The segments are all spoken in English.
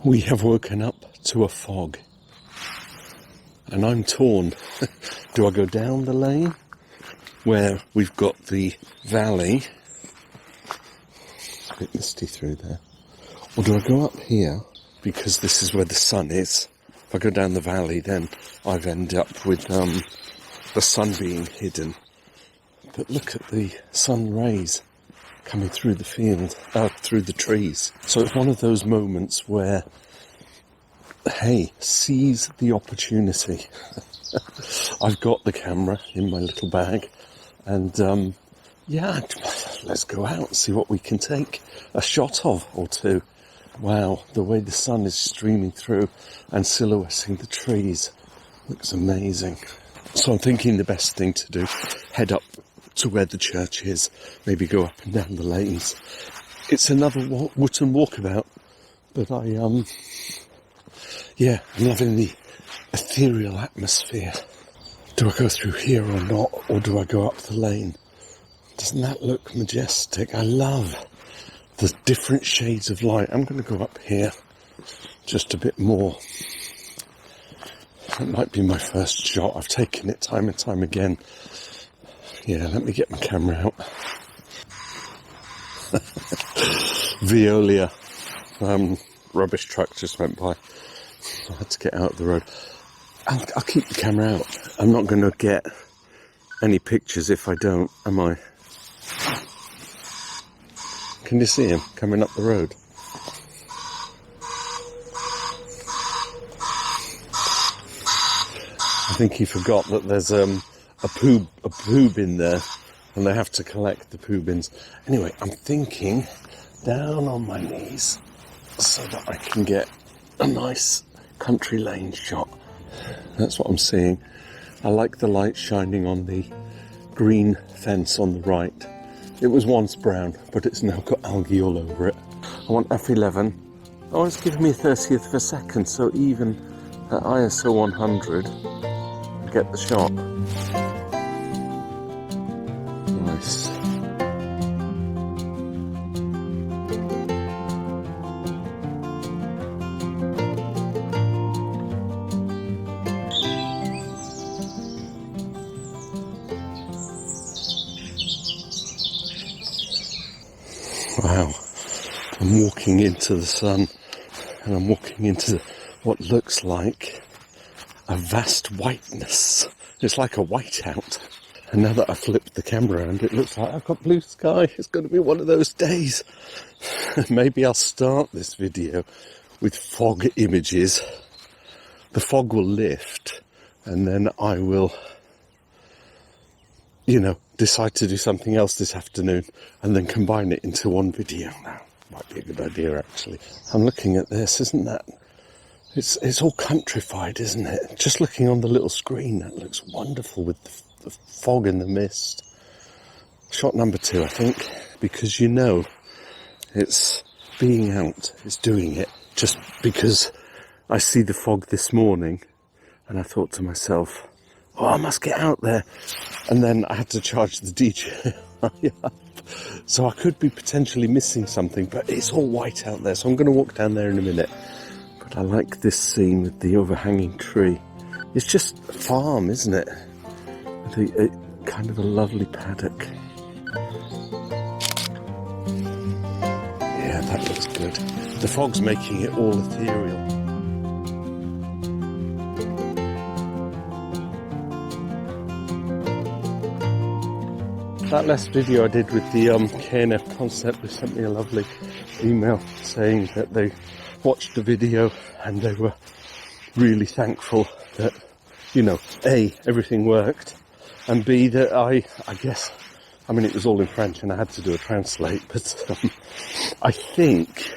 We have woken up to a fog, and I'm torn. Do I go down the lane where we've got the valley? It's a bit misty through there. Or do I go up here because this is where the sun is? If I go down the valley, then I've ended up with the sun being hidden. But look at the sun rays coming through the field, through the trees. So it's one of those moments where, hey, seize the opportunity. I've got the camera in my little bag, and yeah, let's go out and see what we can take a shot of or two. Wow, the way the sun is streaming through and silhouetting the trees looks amazing. So I'm thinking the best thing to do, head up to where the church is, maybe go up and down the lanes. It's another Wootton walkabout, but I'm loving the ethereal atmosphere. Do I go through here or not, or do I go up the lane? Doesn't that look majestic? I love the different shades of light. I'm going to go up here just a bit more. It might be my first shot. I've taken it time and time again. Yeah, let me get my camera out. Veolia rubbish truck just went by. I had to get out of the road. I'll keep the camera out. I'm not going to get any pictures if I don't, am I? Can you see him coming up the road? I think he forgot that there's a poo bin there, and they have to collect the poo bins. Anyway, I'm thinking down on my knees so that I can get a nice country lane shot. That's what I'm seeing. I like the light shining on the green fence on the right. It was once brown, but it's now got algae all over it. I want f11. Oh, it's giving me a 30th of a second, so even at ISO 100, I get the shot. Nice. Wow, I'm walking into the sun, and I'm walking into what looks like a vast whiteness. It's like a whiteout. And now that I flipped the camera around, it looks like I've got blue sky. It's going to be one of those days. Maybe I'll start this video with fog images. The fog will lift, and then I will, decide to do something else this afternoon and then combine it into one video. Now, might be a good idea, actually. I'm looking at this, isn't that? It's all countrified, isn't it? Just looking on the little screen, that looks wonderful with the fog and the mist. Shot number 2, I think, because it's being out, it's doing it. Just because I see the fog this morning, and I thought to myself, oh, I must get out there. And then I had to charge the DJI up. So I could be potentially missing something, but it's all white out there. So I'm going to walk down there in a minute. But I like this scene with the overhanging tree. It's just a farm, isn't it? Kind of a lovely paddock. Yeah, that looks good. The fog's making it all ethereal. That last video I did with the KNF concept, they sent me a lovely email saying that they watched the video and they were really thankful that, A, everything worked, and B, that I guess, it was all in French and I had to do a translate, but I think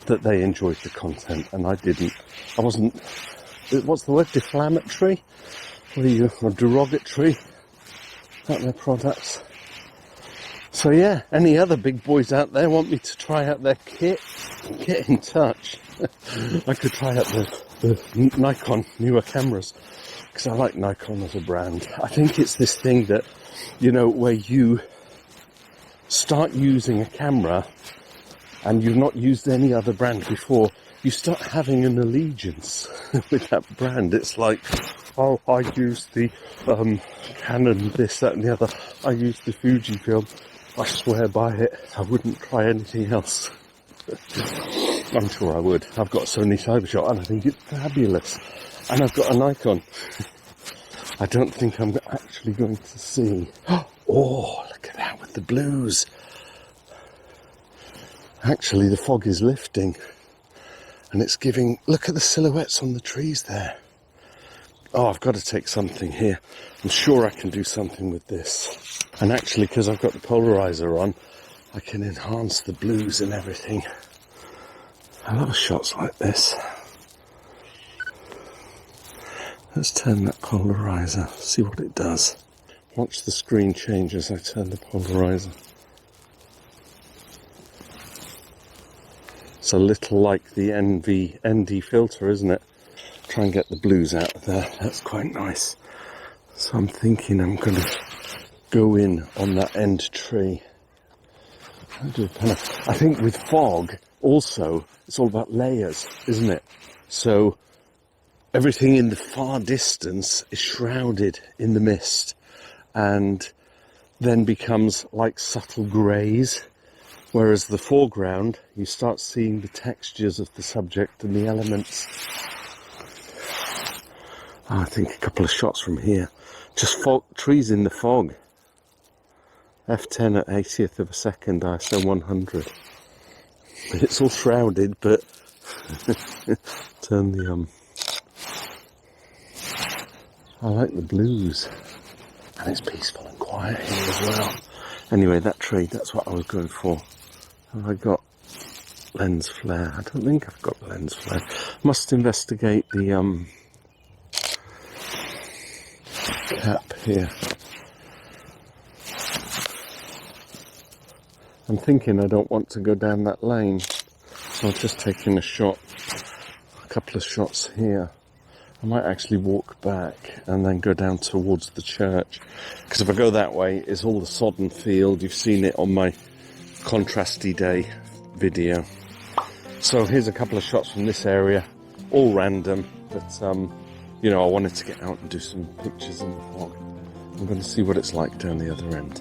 that they enjoyed the content and I didn't. I wasn't, what's the word, deflammatory? Or derogatory about their products. So yeah, any other big boys out there want me to try out their kit, get in touch. I could try out the Nikon newer cameras, because I like Nikon as a brand. I think it's this thing that, where you start using a camera and you've not used any other brand before, you start having an allegiance with that brand. It's like, oh, I use the Canon, this, that and the other. I use the Fujifilm. I swear by it. I wouldn't try anything else. I'm sure I would. I've got a Sony Cybershot and I think it's fabulous. And I've got a Nikon. I don't think I'm actually going to see. Oh, look at that with the blues. Actually, the fog is lifting. And it's giving... Look at the silhouettes on the trees there. Oh, I've got to take something here. I'm sure I can do something with this. And actually, because I've got the polarizer on, I can enhance the blues and everything. I love shots like this. Let's turn that polarizer, see what it does. Watch the screen change as I turn the polarizer. It's a little like the ND filter, isn't it? Try and get the blues out of there. That's quite nice. So I'm thinking I'm going to go in on that end tree. I think with fog, also, it's all about layers, isn't it? So everything in the far distance is shrouded in the mist and then becomes like subtle greys, whereas the foreground, you start seeing the textures of the subject and the elements. Oh, I think a couple of shots from here. Just fog, trees in the fog. F10 at 80th of a second, ISO 100. It's all shrouded, but turn the I like the blues, and it's peaceful and quiet here as well. Anyway, that tree, that's what I was going for. Have I got lens flare? I don't think I've got lens flare. Must investigate the cap here. I'm thinking I don't want to go down that lane, so I'm just taking a couple of shots here. I might actually walk back and then go down towards the church, because if I go that way, it's all the sodden field. You've seen it on my contrasty day video. So here's a couple of shots from this area, all random, but you know, I wanted to get out and do some pictures in the fog. I'm going to see what it's like down the other end.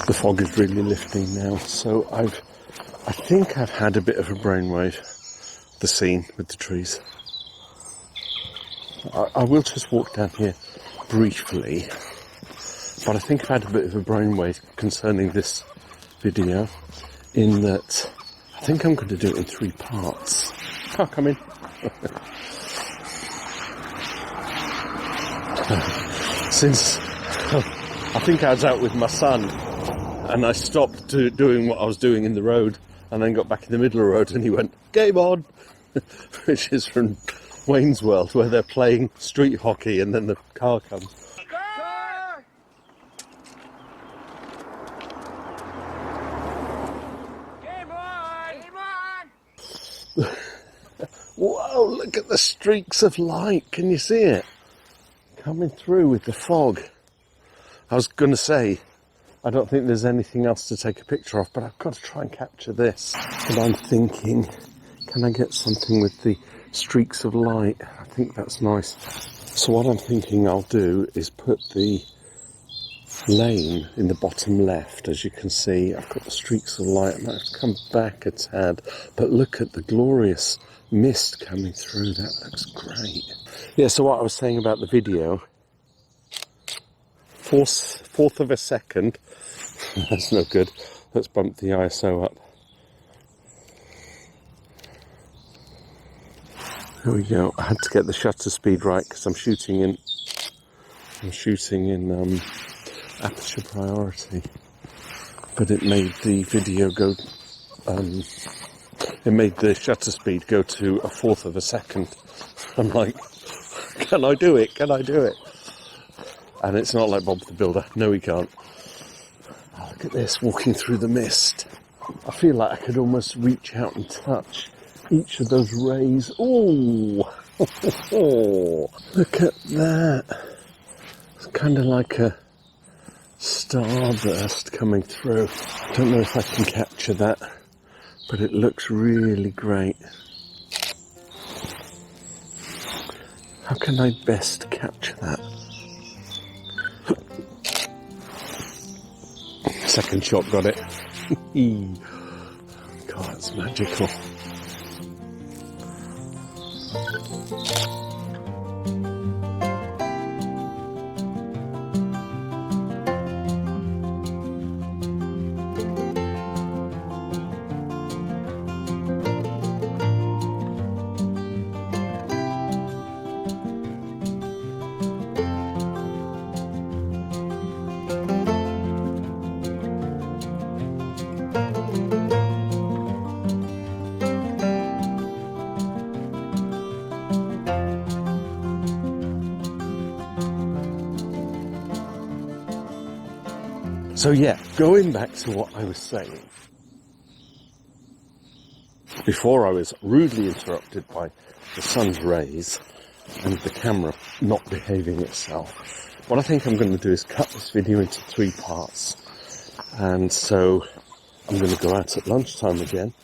The fog is really lifting now, so I think I've had a bit of a brainwave, the scene with the trees. I will just walk down here briefly, but I think I've had a bit of a brainwave concerning this video, in that I think I'm going to do it in 3 parts. Oh, come in. Since I think I was out with my son, and I stopped doing what I was doing in the road, and then got back in the middle of the road, and he went, "Game on!" Which is from Wayne's World, where they're playing street hockey, and then the car comes. Car! Game on! Game on! Whoa, look at the streaks of light. Can you see it? Coming through with the fog. I was going to say, I don't think there's anything else to take a picture of, but I've got to try and capture this. And I'm thinking, can I get something with the streaks of light? I think that's nice. So what I'm thinking I'll do is put the lane in the bottom left. As you can see, I've got the streaks of light. I might have to come back a tad, but look at the glorious mist coming through. That looks great. Yeah, so what I was saying about the video, fourth of a second. That's no good. Let's bump the ISO up. There we go. I had to get the shutter speed right because I'm shooting in I'm shooting in aperture priority, but it made the video go, it made the shutter speed go to 1/4 of a second. I'm like, can I do it? Can I do it? And it's not like Bob the Builder. No, he can't. Oh, look at this, walking through the mist. I feel like I could almost reach out and touch each of those rays. Oh, look at that. It's kind of like a starburst coming through. I don't know if I can capture that, but it looks really great. How can I best capture that? Second shot, got it. God, that's magical. So yeah, going back to what I was saying, before I was rudely interrupted by the sun's rays and the camera not behaving itself, what I think I'm going to do is cut this video into 3 parts. And so I'm going to go out at lunchtime again,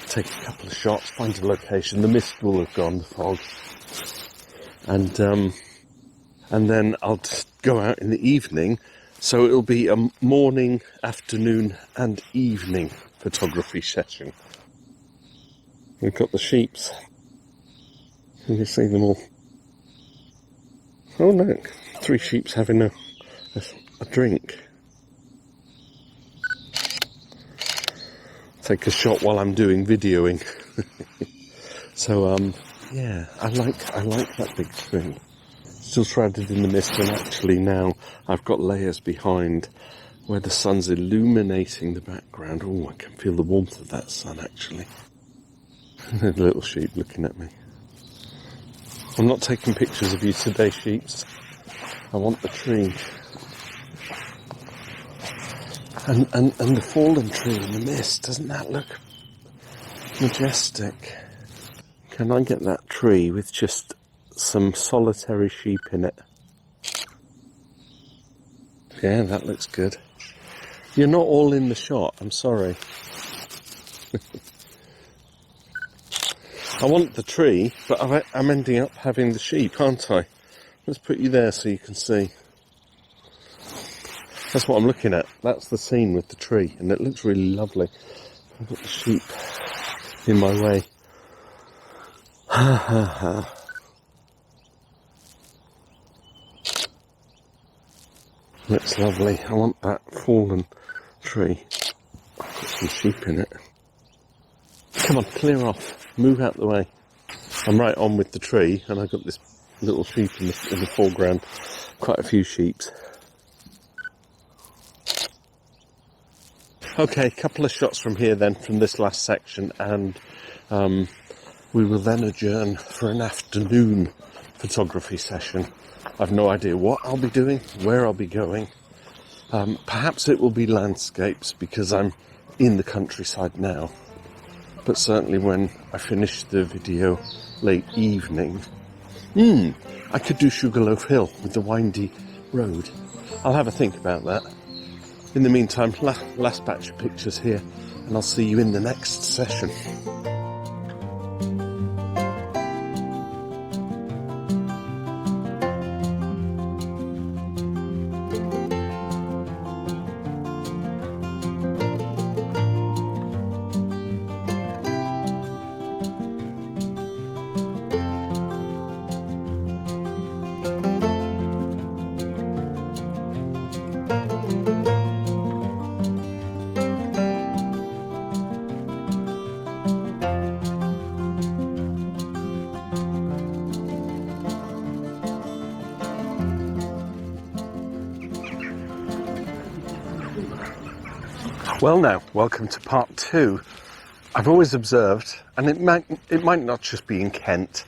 take a couple of shots, find a location. The mist will have gone, the fog, and then I'll just go out in the evening. So it'll be a morning, afternoon and evening photography session. We've got the sheeps. You can see them all. Oh look, 3 sheeps having a drink. Take a shot while I'm doing videoing. So yeah, I like that big tree. Still shrouded in the mist, and actually now I've got layers behind where the sun's illuminating the background. Oh, I can feel the warmth of that sun actually. The little sheep looking at me. I'm not taking pictures of you today, sheeps. I want the tree. And the fallen tree in the mist, doesn't that look majestic? Can I get that tree with just some solitary sheep in it? Yeah, that looks good. You're not all in the shot, I'm sorry. I want the tree, but I'm ending up having the sheep, aren't I? Let's put you there so you can see. That's what I'm looking at. That's the scene with the tree, and it looks really lovely. I've got the sheep in my way. Ha ha ha. Looks lovely. I want that fallen tree. I've got some sheep in it. Come on, clear off. Move out the way. I'm right on with the tree, and I've got this little sheep in the foreground. Quite a few sheep. Okay, a couple of shots from here then, from this last section, and we will then adjourn for an afternoon photography session. I've no idea what I'll be doing, where I'll be going. Perhaps it will be landscapes because I'm in the countryside now. But certainly when I finish the video late evening, I could do Sugarloaf Hill with the windy road. I'll have a think about that. In the meantime, last batch of pictures here, and I'll see you in the next session. Well now, welcome to part 2. I've always observed, and it might not just be in Kent,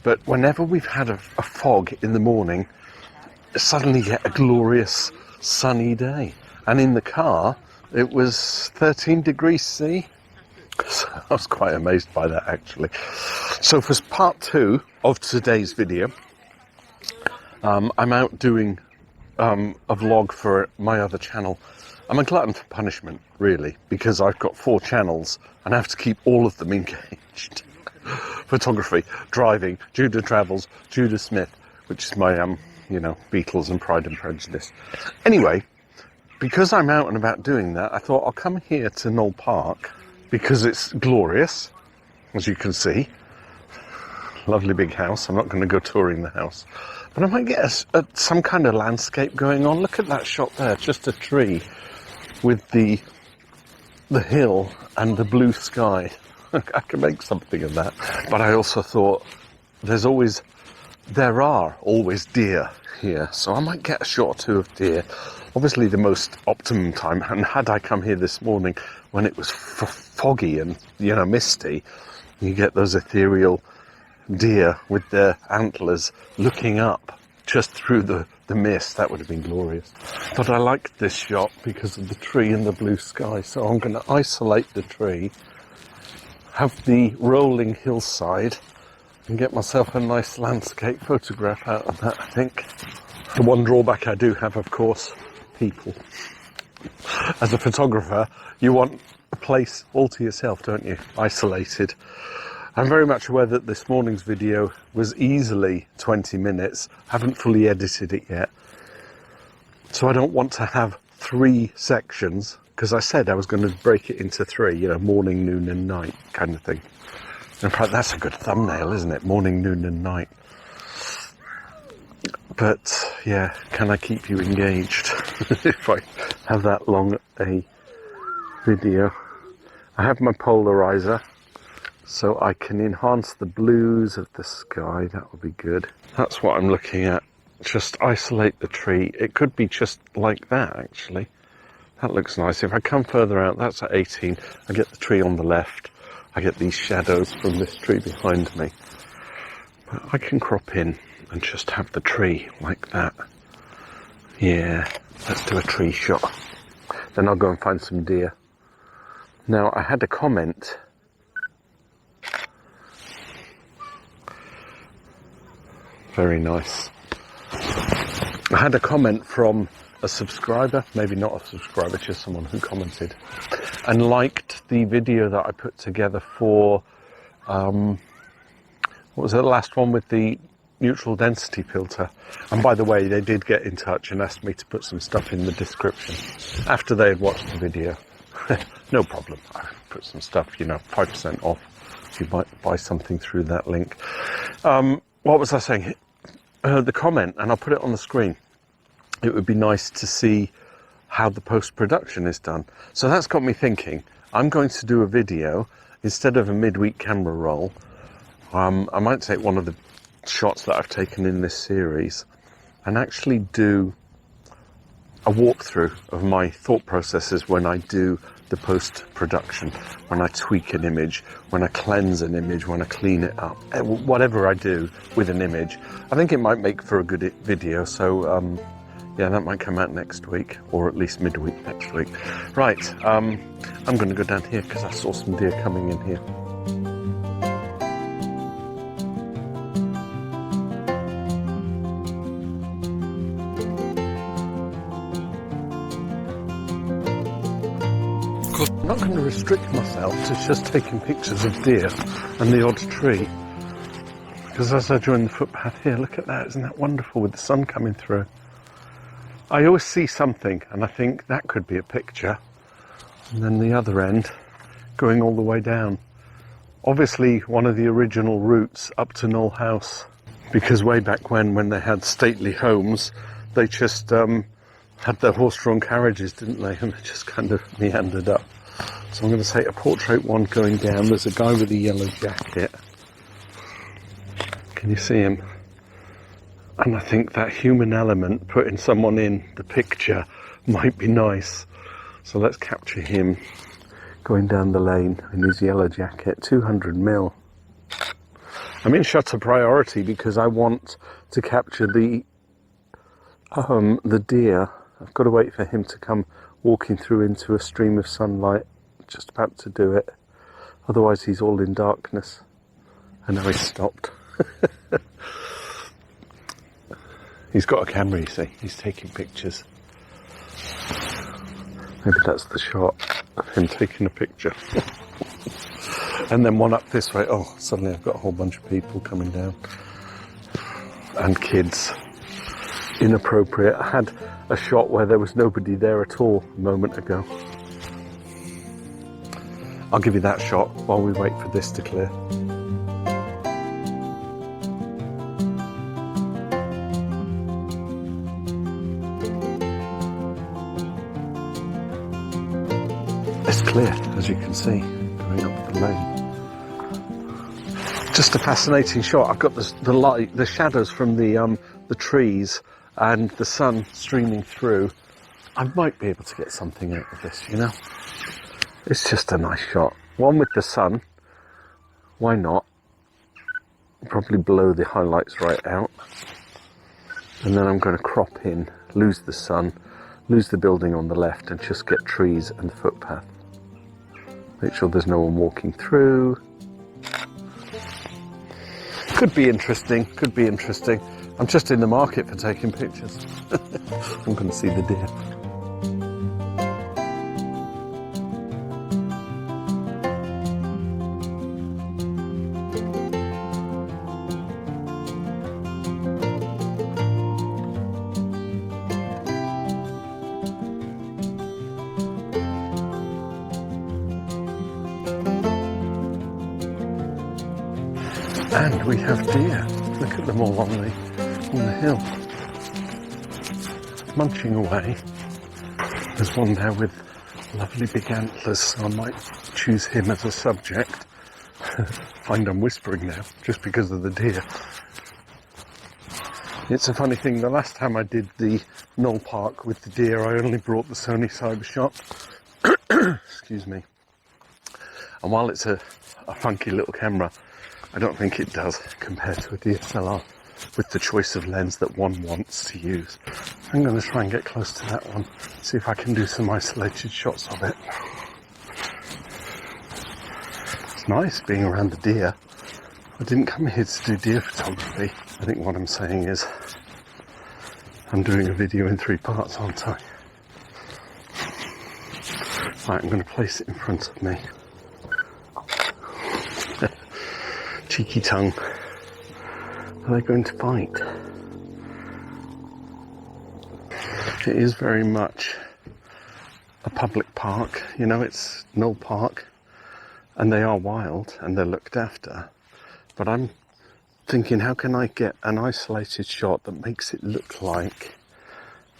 but whenever we've had a fog in the morning, suddenly you get a glorious sunny day. And in the car, it was 13 degrees C. So I was quite amazed by that, actually. So for part 2 of today's video, I'm out doing a vlog for my other channel. I'm a glutton for punishment, really, because I've got 4 channels and I have to keep all of them engaged. Photography, driving, Judah Travels, Judah Smith, which is my, Beatles and Pride and Prejudice. Anyway, because I'm out and about doing that, I thought I'll come here to Knoll Park because it's glorious, as you can see. Lovely big house. I'm not going to go touring the house. But I might get some kind of landscape going on. Look at that shot there, just a tree with the hill and the blue sky. I can make something of that. But I also thought there are always deer here, so I might get a shot or 2 of deer. Obviously the most optimum time, and had I come here this morning when it was foggy and, misty, you get those ethereal deer with their antlers looking up just through the mist. That would have been glorious. But I liked this shot because of the tree and the blue sky, so I'm going to isolate the tree, have the rolling hillside, and get myself a nice landscape photograph out of that, I think. The one drawback I do have, of course, people. As a photographer, you want a place all to yourself, don't you? Isolated. I'm very much aware that this morning's video was easily 20 minutes. Haven't fully edited it yet. So I don't want to have 3 sections, because I said I was going to break it into 3, morning, noon and night kind of thing. In fact, that's a good thumbnail, isn't it? Morning, noon and night. But, yeah, can I keep you engaged if I have that long a video? I have my polarizer, so I can enhance the blues of the sky. That would be good. That's what I'm looking at. Just isolate the tree. It could be just like that, actually. That looks nice. If I come further out, that's at 18. I get the tree on the left. I get these shadows from this tree behind me. But I can crop in and just have the tree like that. Yeah, let's do a tree shot. Then I'll go and find some deer. Now, I had a comment. Very nice. I had a comment from a subscriber, maybe not a subscriber, just someone who commented, and liked the video that I put together for, what was it, the last one with the neutral density filter. And by the way, they did get in touch and asked me to put some stuff in the description after they had watched the video. No problem. I put some stuff, 5% off if you might buy something through that link. What was I saying? The comment, and I'll put it on the screen. It would be nice to see how the post-production is done. So that's got me thinking. I'm going to do a video instead of a midweek camera roll. I might take one of the shots that I've taken in this series and actually do a walkthrough of my thought processes when I do the post-production, when I tweak an image, when I cleanse an image, when I clean it up, whatever I do with an image. I think it might make for a good video, so yeah, that might come out next week, or at least midweek next week. Right, I'm going to go down here because I saw some deer coming in here. I'm not going to restrict myself to just taking pictures of deer and the odd tree, because as I join the footpath here, look at that, isn't that wonderful with the sun coming through? I always see something and I think that could be a picture, and then the other end going all the way down. Obviously one of the original routes up to Knoll House, because way back when they had stately homes, they just had their horse-drawn carriages, didn't they? And they just kind of meandered up. So I'm going to take a portrait one going down. There's a guy with a yellow jacket. Can you see him? And I think that human element, putting someone in the picture, might be nice. So let's capture him going down the lane in his yellow jacket, 200mm. I'm in shutter priority because I want to capture the deer. I've got to wait for him to come walking through into a stream of sunlight. Just about to do it. Otherwise he's all in darkness. And now he's stopped. He's got a camera, you see. He's taking pictures. Maybe that's the shot of him taking a picture. And then one up this way. Oh, suddenly I've got a whole bunch of people coming down. And kids. Inappropriate. I had a shot where there was nobody there at all a moment ago. I'll give you that shot while we wait for this to clear. It's clear, as you can see, going up the lane. Just a fascinating shot. I've got the light, the shadows from the trees and the sun streaming through. I might be able to get something out of this, you know. It's just a nice shot. One with the sun. Why not? Probably blow the highlights right out. And then I'm going to crop in, lose the sun, lose the building on the left, and just get trees and the footpath. Make sure there's no one walking through. Could be interesting, could be interesting. I'm just in the market for taking pictures. I'm going to see the deer. And we have deer. Look at them all on the hill. Munching away. There's one there with lovely big antlers, so I might choose him as a subject. Find I'm whispering now, just because of the deer. It's a funny thing, the last time I did the Knoll Park with the deer, I only brought the Sony Cybershot. Excuse me. And while it's a funky little camera, I don't think it does compare to a DSLR with the choice of lens that one wants to use. I'm going to try and get close to that one, see if I can do some isolated shots of it. It's nice being around the deer. I didn't come here to do deer photography. I think what I'm saying is I'm doing a video in 3 parts, aren't I? Right, I'm going to place it in front of me. Cheeky tongue. Are they going to fight? It is very much a public park. You know, it's Knoll Park, and they are wild and they're looked after. But I'm thinking, how can I get an isolated shot that makes it look like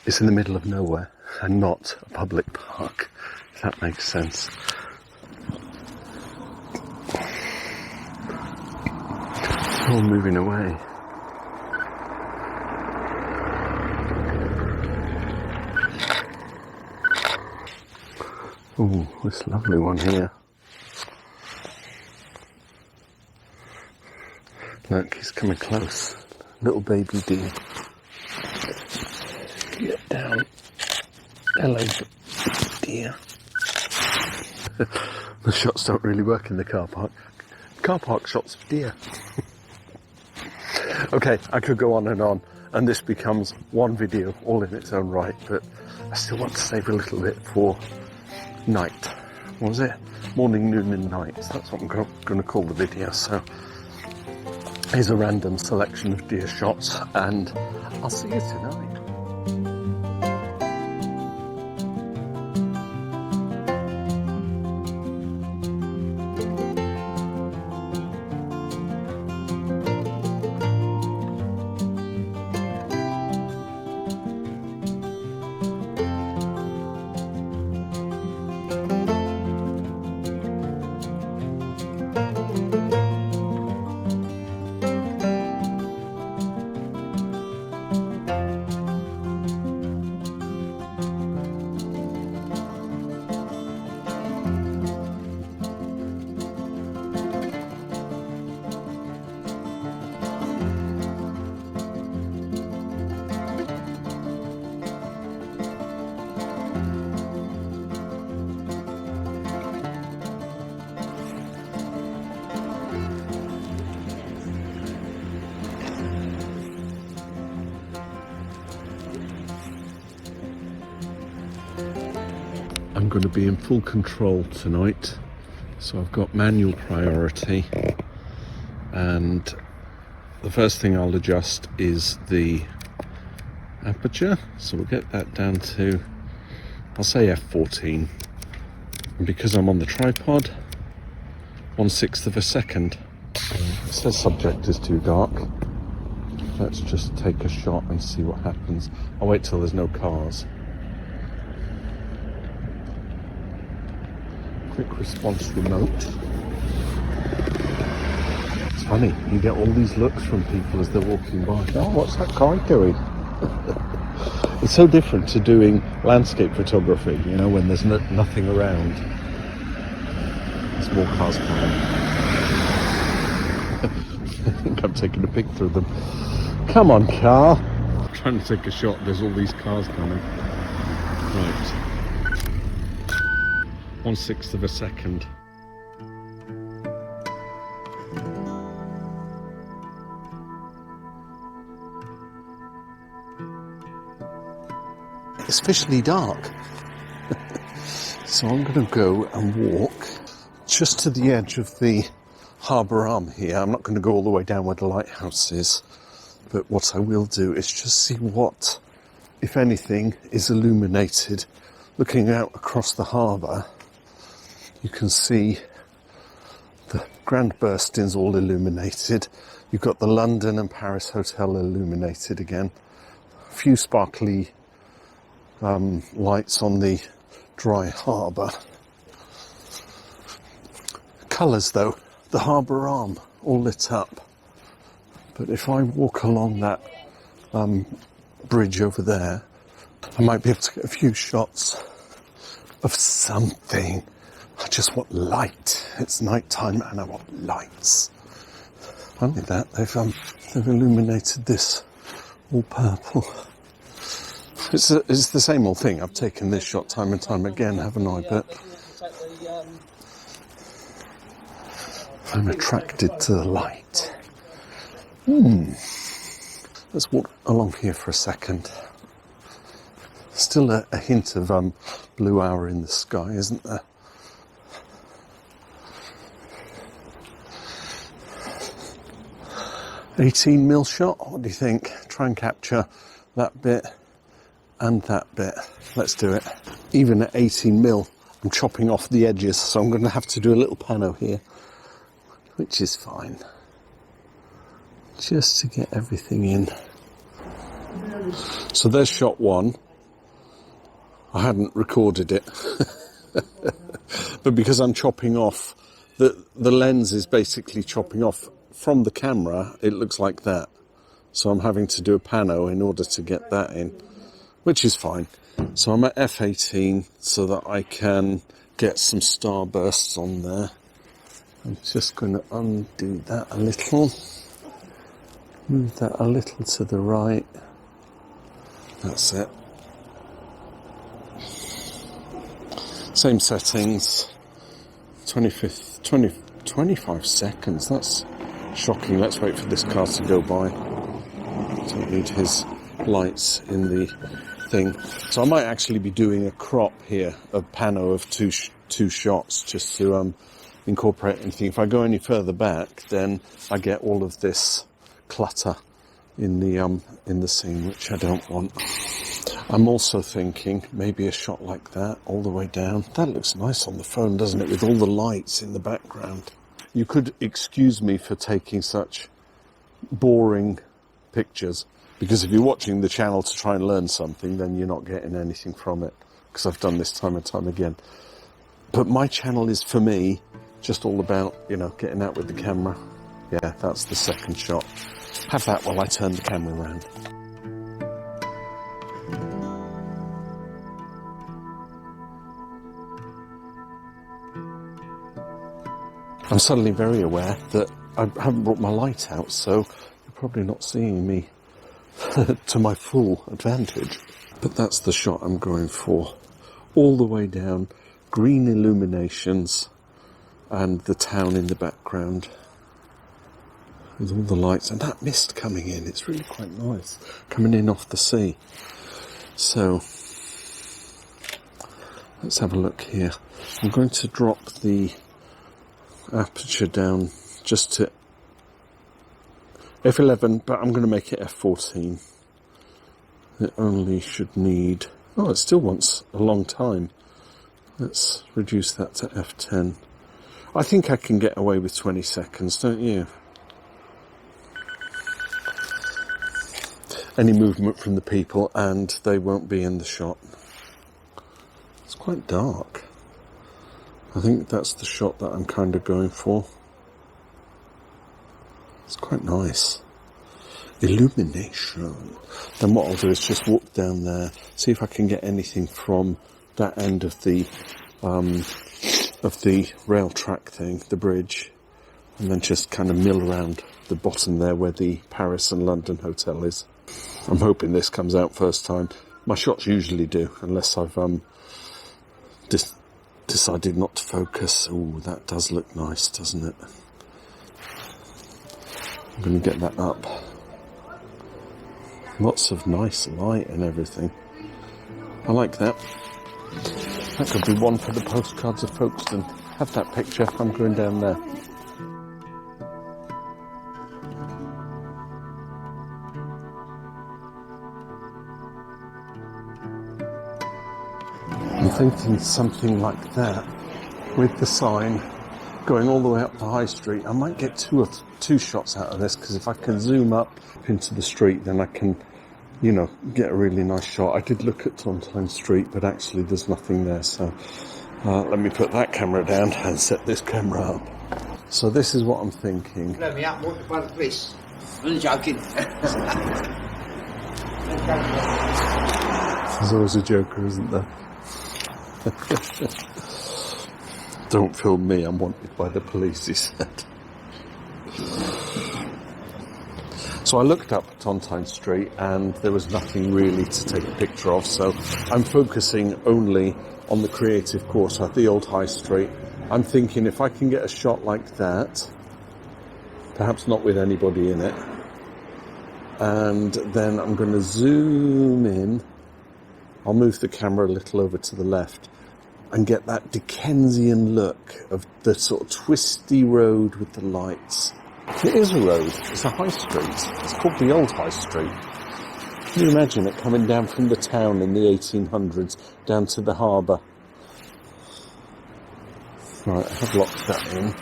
it's in the middle of nowhere and not a public park, if that makes sense. All moving away. Oh, this lovely one here. Look, he's coming close. Little baby deer. Get down. Hello, deer. The shots don't really work in the car park. Car park shots of deer. Okay, I could go on, and this becomes one video all in its own right, but I still want to save a little bit for night. What was it? Morning, noon and night. So that's what I'm going to call the video. So here's a random selection of deer shots, and I'll see you tonight. I'm going to be in full control tonight, so I've got manual priority, and the first thing I'll adjust is the aperture, so we'll get that down to, I'll say f14, and because I'm on the tripod, 1/6 of a second. It says subject is too dark. Let's just take a shot and see what happens. I'll wait till there's no cars. Quick response remote. It's funny, you get all these looks from people as they're walking by. Oh, what's that guy doing? It's so different to doing landscape photography, you know, when there's nothing around. There's more cars coming. I think I'm taking a picture of them. Come on, car. I'm trying to take a shot, there's all these cars coming. Right. 1/6 of a second. It's officially dark. So I'm going to go and walk just to the edge of the harbour arm here. I'm not going to go all the way down where the lighthouse is, but what I will do is just see what, if anything, is illuminated. Looking out across the harbour, you can see the Grand Burstin's all illuminated. You've got the London and Paris Hotel illuminated again. A few sparkly lights on the dry harbour. Colours though, the harbour arm all lit up. But if I walk along that bridge over there, I might be able to get a few shots of something. I just want light. It's night time and I want lights. Funny that they've illuminated this all purple. It's the same old thing. I've taken this shot time and time again, haven't I? But I'm attracted to the light. Let's walk along here for a second. Still a hint of blue hour in the sky, isn't there? $18mm shot. What do you think? Try and capture that bit and that bit. Let's do it. Even at 18mm, I'm chopping off the edges, so I'm going to have to do a little pano here, which is fine. Just to get everything in. So there's shot one. I hadn't recorded it. But because I'm chopping off, the lens is basically chopping off from the camera, it looks like that. So I'm having to do a pano in order to get that in, which is fine. So I'm at f18 so that I can get some starbursts on there. I'm just going to undo that a little. Move that a little to the right. That's it. Same settings. 25 seconds. That's shocking. Let's wait for this car to go by. Don't need his lights in the thing. So I might actually be doing a crop here, a pano of two shots, just to incorporate anything. If I go any further back, then I get all of this clutter in the scene, which I don't want. I'm also thinking maybe a shot like that all the way down. That looks nice on the phone, doesn't it, with all the lights in the background. You could excuse me for taking such boring pictures, because if you're watching the channel to try and learn something, then you're not getting anything from it, because I've done this time and time again. But my channel is, for me, just all about, you know, getting out with the camera. Yeah, that's the second shot. Have that while I turn the camera around. I'm suddenly very aware that I haven't brought my light out, so you're probably not seeing me to my full advantage. But that's the shot I'm going for. All the way down, green illuminations, and the town in the background with all the lights and that mist coming in. It's really quite nice, coming in off the sea. So Let's have a look here. I'm going to drop the aperture down just to f11, but I'm going to make it f14. It only should need... Oh, it still wants a long time. Let's reduce that to f10. I think I can get away with 20 seconds, don't you? Any movement from the people and they won't be in the shot. It's quite dark. I think that's the shot that I'm kind of going for. It's quite nice. Illumination. Then what I'll do is just walk down there, see if I can get anything from that end of the rail track thing, the bridge, and then just kind of mill around the bottom there where the Paris and London hotel is. I'm hoping this comes out first time. My shots usually do, unless I've decided not to focus. Oh, that does look nice, doesn't it? I'm going to get that up. Lots of nice light and everything. I like that. That could be one for the postcards of Folkestone. Have that picture. I'm going down there. I'm thinking something like that with the sign going all the way up the high street. I might get two shots out of this, because if I can zoom up into the street, then I can, you know, get a really nice shot. I did look at Tontine Street, but actually there's nothing there, so let me put that camera down and set this camera up. So this is what I'm thinking. Let me out, wanted by the police. I'm only joking. There's always a joker, isn't there? Don't film me, I'm wanted by the police, he said. So I looked up Tontine Street and there was nothing really to take a picture of, so I'm focusing only on the Creative Quarter, the old high street. I'm thinking if I can get a shot like that, perhaps not with anybody in it, and then I'm going to zoom in. I'll move the camera a little over to the left and get that Dickensian look of the sort of twisty road with the lights. It is a road. It's a high street. It's called the Old High Street. Can you imagine it coming down from the town in the 1800s down to the harbour? Right, I've locked that in.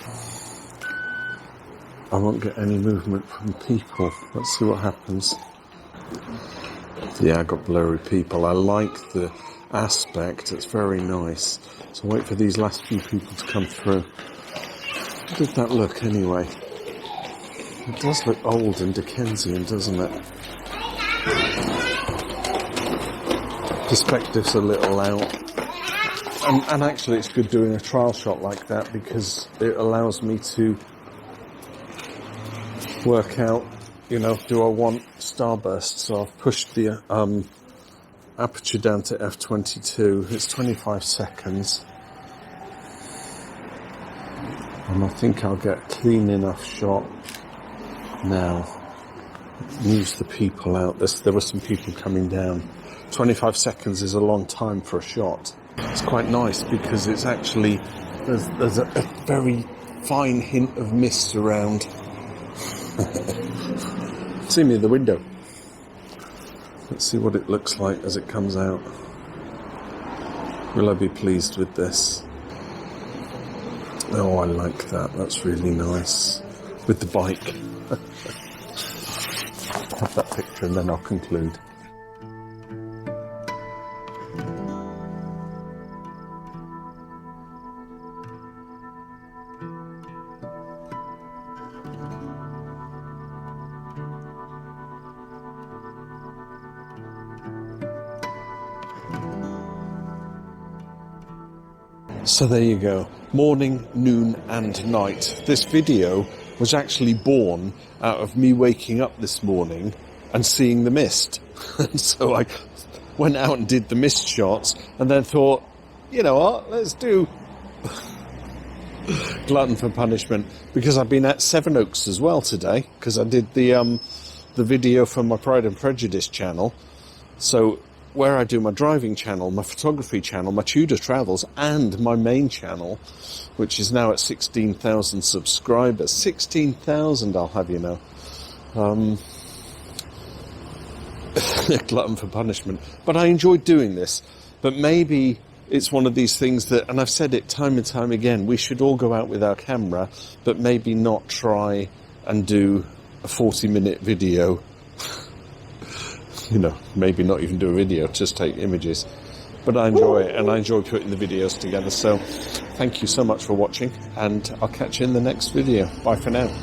I won't get any movement from people. Let's see what happens. Yeah, I got blurry people. I like the aspect. It's very nice. So wait for these last few people to come through. How did that look anyway? It does look old and Dickensian, doesn't it? Perspective's a little out. And actually it's good doing a trial shot like that, because it allows me to work out, you know, do I want starburst? So I've pushed the aperture down to f22. It's 25 seconds. And I think I'll get a clean enough shot now. Moves the people out. There were some people coming down. 25 seconds is a long time for a shot. It's quite nice because it's actually, there's a very fine hint of mist around. See me in the window. Let's see what it looks like as it comes out. Will I be pleased with this? Oh, I like that. That's really nice. With the bike. Have that picture and then I'll conclude. So there you go. Morning, noon and night. This video was actually born out of me waking up this morning and seeing the mist. And so I went out and did the mist shots and then thought, you know what, let's do glutton for punishment, because I've been at Sevenoaks as well today, because I did the video for my Pride and Prejudice channel. So where I do my driving channel, my photography channel, my Tudor travels, and my main channel, which is now at 16,000 subscribers. 16,000, I'll have you know. Glutton for punishment. But I enjoy doing this. But maybe it's one of these things that, and I've said it time and time again, we should all go out with our camera, but maybe not try and do a 40-minute video. You know, maybe not even do a video, just take images. But I enjoy it, and I enjoy putting the videos together. So thank you so much for watching, and I'll catch you in the next video. Bye for now.